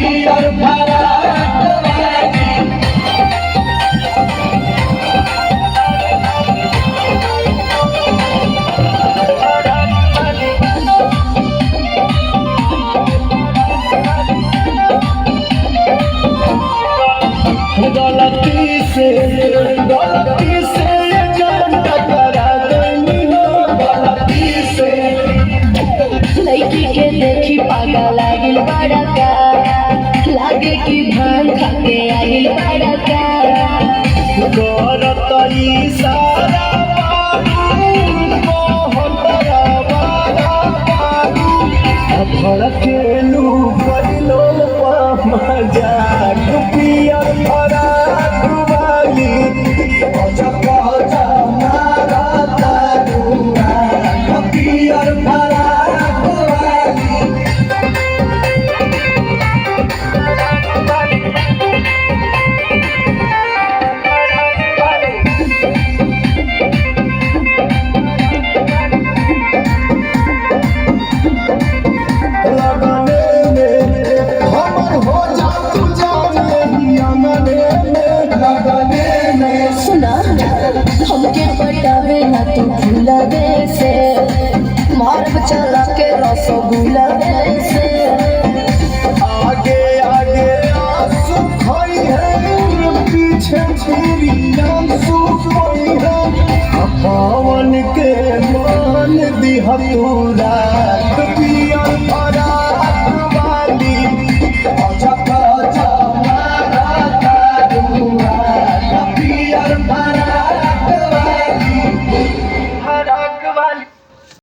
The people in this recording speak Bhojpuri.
पियर फराक वाली गलती से जान टकरा गई हो गलती से लड़की के देखी पागल लागिल बड़ा का लागे कि भांग खाके आगिल बड़ा का करत इशारा भड़केलू कइलो मजाक पियर फराक वाली अजब मारा तारुआ पियर फराक वाली हमके पटावे ना तू भूला दे से मारब चला के रसगुल्ला दे से आगे आगे आंसू खोई है पीछे छुरी आंसू खोई है पवन के मान दिहतूरा पियर फराक